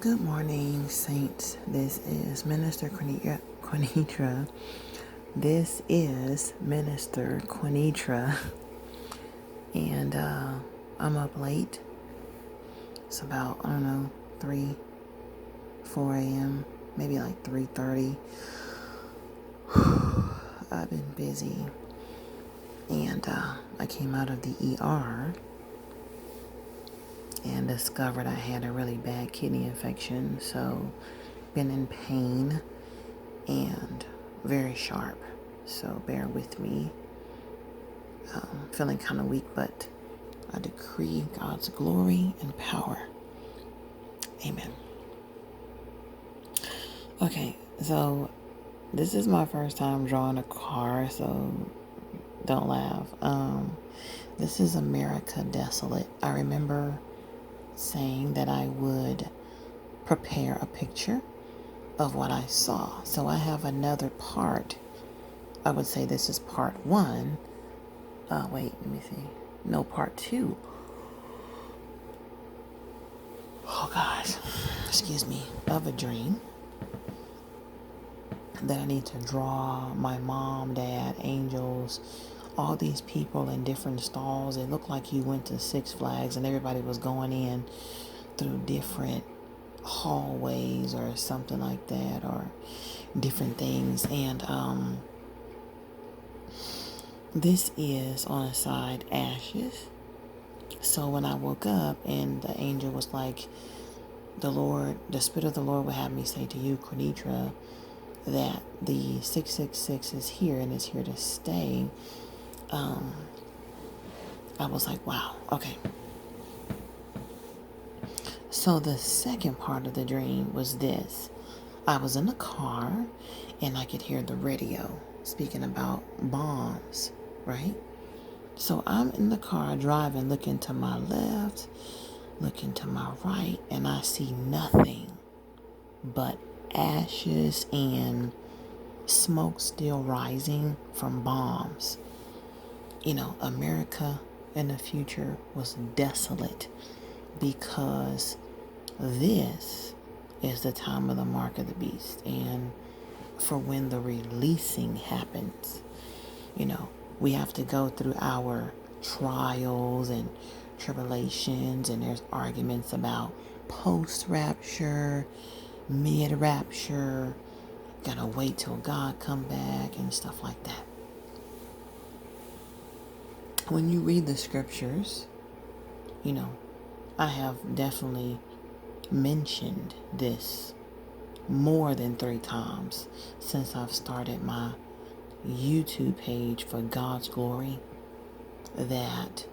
Good morning, saints. This is Minister Quinitra. This is Minister Quinitra. And I'm up late. It's about, 3, 4 a.m., maybe like 3:30. I've been busy. And I came out of the ER and discovered I had a really bad kidney infection. So, been in pain and very sharp. So, bear with me. Feeling kind of weak, but I decree God's glory and power. Amen. Okay, so this is my first time drawing a car, so don't laugh. This is America Desolate. I remember saying that I would prepare a picture of what I saw. So I have another part. I would say this is part 1. Wait, let me see. No, part 2. Oh gosh, excuse me. Of a dream that I need to draw my mom, dad, angels, all these people in different stalls. It looked like you went to Six Flags and everybody was going in through different hallways or something like that, or different things. And this is on a side ashes. So when I woke up and the angel was like, the Spirit of the Lord would have me say to you, Quinitra, that the 666 is here and it's here to stay. I was like, wow, okay. So the second part of the dream was this. I was in the car and I could hear the radio speaking about bombs, right? So I'm in the car driving, looking to my left, looking to my right, and I see nothing but ashes and smoke still rising from bombs. America in the future was desolate because this is the time of the mark of the beast, and for when the releasing happens. We have to go through our trials and tribulations, and there's arguments about post-rapture, mid-rapture, gotta wait till God come back and stuff like that. When you read the scriptures, I have definitely mentioned this more than 3 times since I've started my YouTube page for God's glory, that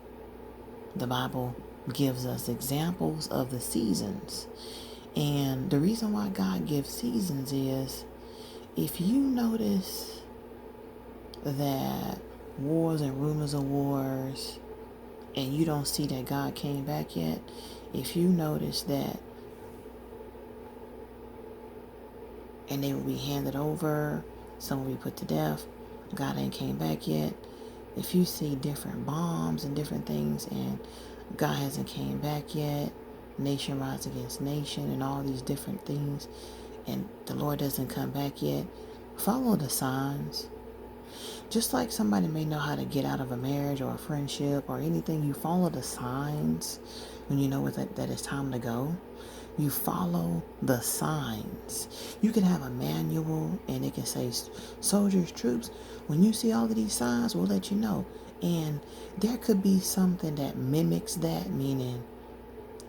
the Bible gives us examples of the seasons. And the reason why God gives seasons is, if you notice that wars and rumors of wars, and you don't see that God came back yet, if you notice that, and they will be handed over, some will be put to death, God ain't came back yet. If you see different bombs and different things and God hasn't came back yet, nation rise against nation and all these different things, and the Lord doesn't come back yet, follow the signs. Just like somebody may know how to get out of a marriage or a friendship or anything, you follow the signs when you know that it's time to go. You follow the signs. You can have a manual and it can say, soldiers, troops, when you see all of these signs, we'll let you know. And there could be something that mimics that, meaning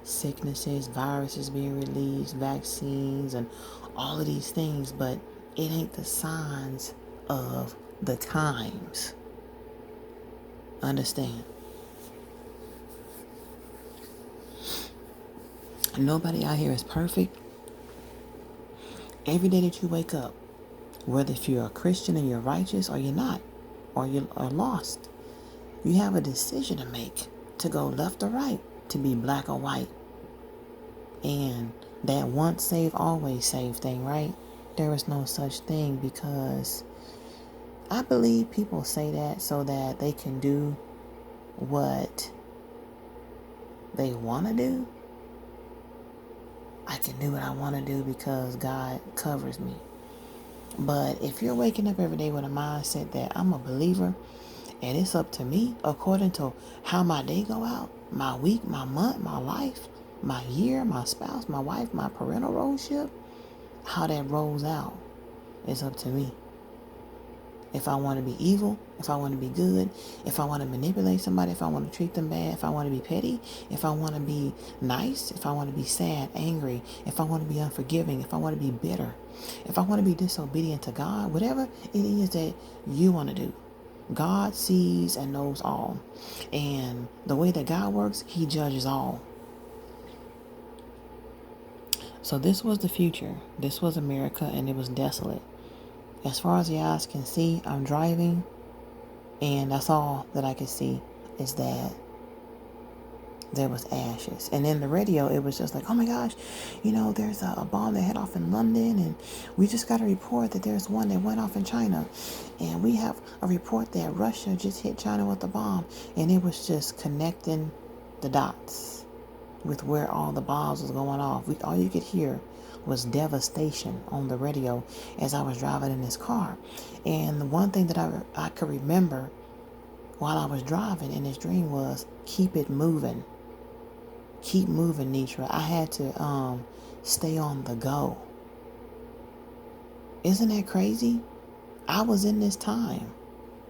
sicknesses, viruses being released, vaccines, and all of these things, but it ain't the signs of the times. Understand? Nobody out here is perfect. Every day that you wake up, whether if you're a Christian and you're righteous or you're not, or you are lost, you have a decision to make, to go left or right, to be black or white. And that once saved, always saved thing, right? There is no such thing, because I believe people say that so that they can do what they want to do. I can do what I want to do because God covers me. But if you're waking up every day with a mindset that I'm a believer and it's up to me according to how my day go out, my week, my month, my life, my year, my spouse, my wife, my parental roadship, how that rolls out is up to me. If I want to be evil, if I want to be good, if I want to manipulate somebody, if I want to treat them bad, if I want to be petty, if I want to be nice, if I want to be sad, angry, if I want to be unforgiving, if I want to be bitter, if I want to be disobedient to God, whatever it is that you want to do, God sees and knows all. And the way that God works, He judges all. So this was the future. This was America, and it was desolate. As far as the eyes can see, I'm driving, and that's all that I could see is that there was ashes. And in the radio, it was just like, oh my gosh, there's a bomb that hit off in London, and we just got a report that there's one that went off in China. And we have a report that Russia just hit China with a bomb. And it was just connecting the dots with where all the bombs was going off. All you could hear was devastation on the radio as I was driving in this car. And the one thing that I could remember while I was driving in this dream was keep it moving. Keep moving, Nitra. I had to stay on the go. Isn't that crazy? I was in this time,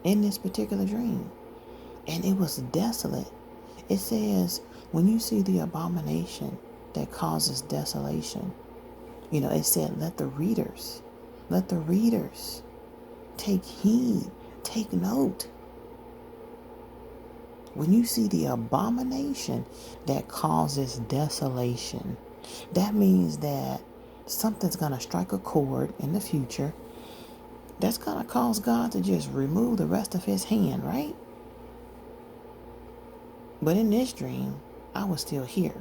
in this particular dream, and it was desolate. It says, when you see the abomination that causes desolation, it said, let the readers take heed, take note. When you see the abomination that causes desolation, that means that something's going to strike a chord in the future that's going to cause God to just remove the rest of His hand, right? But in this dream, I was still here.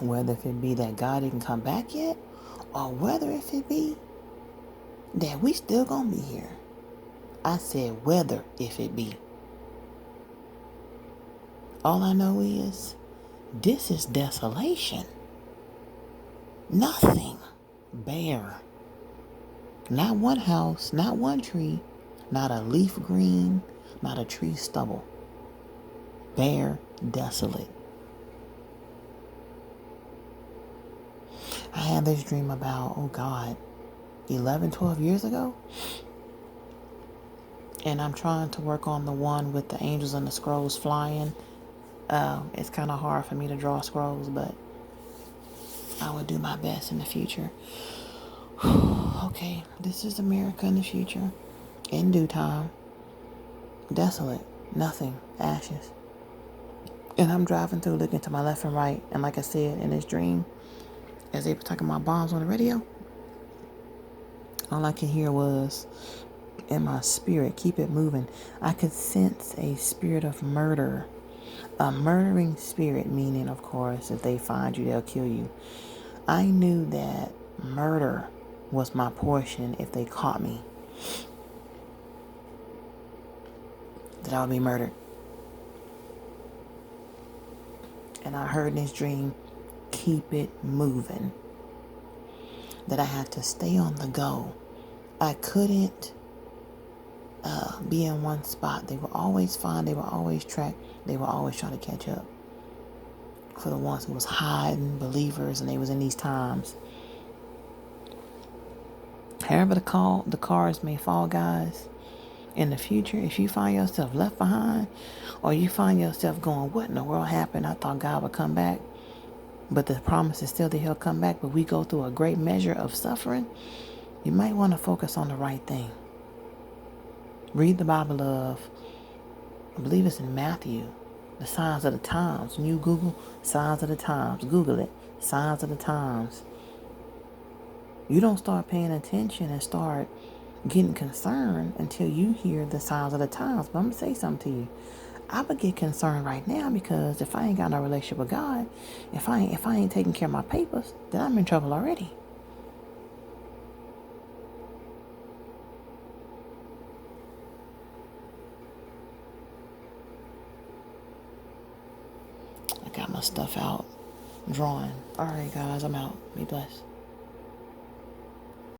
Whether if it be that God didn't come back yet, or whether if it be that we still gonna be here. I said whether if it be. All I know is this is desolation. Nothing. Bare. Not one house, not one tree, not a leaf green, not a tree stubble. Bare, desolate. I had this dream about, 11, 12 years ago. And I'm trying to work on the one with the angels and the scrolls flying. It's kind of hard for me to draw scrolls, but I will do my best in the future. Okay, this is America in the future. In due time. Desolate. Nothing. Ashes. And I'm driving through looking to my left and right. And like I said, in this dream, as they were talking about bombs on the radio, all I could hear was, in my spirit, keep it moving. I could sense a spirit of murder. A murdering spirit, meaning, of course, if they find you, they'll kill you. I knew that murder was my portion if they caught me. That I would be murdered. And I heard in this dream, keep it moving. That I had to stay on the go. I couldn't be in one spot. They were always find, they were always track, they were always trying to catch up. For the ones who was hiding, believers, and they was in these times. However the cars may fall, guys, in the future, if you find yourself left behind, or you find yourself going, what in the world happened? I thought God would come back. But the promise is still that He'll come back, but we go through a great measure of suffering. You might want to focus on the right thing. Read the Bible of, I believe it's in Matthew, the signs of the times. When you Google signs of the times, Google it, signs of the times. You don't start paying attention and start getting concerned until you hear the signs of the times. But I'm going to say something to you. I would get concerned right now because if I ain't got no relationship with God, if I ain't taking care of my papers, then I'm in trouble already. I got my stuff out drawing. All right, guys, I'm out. Be blessed.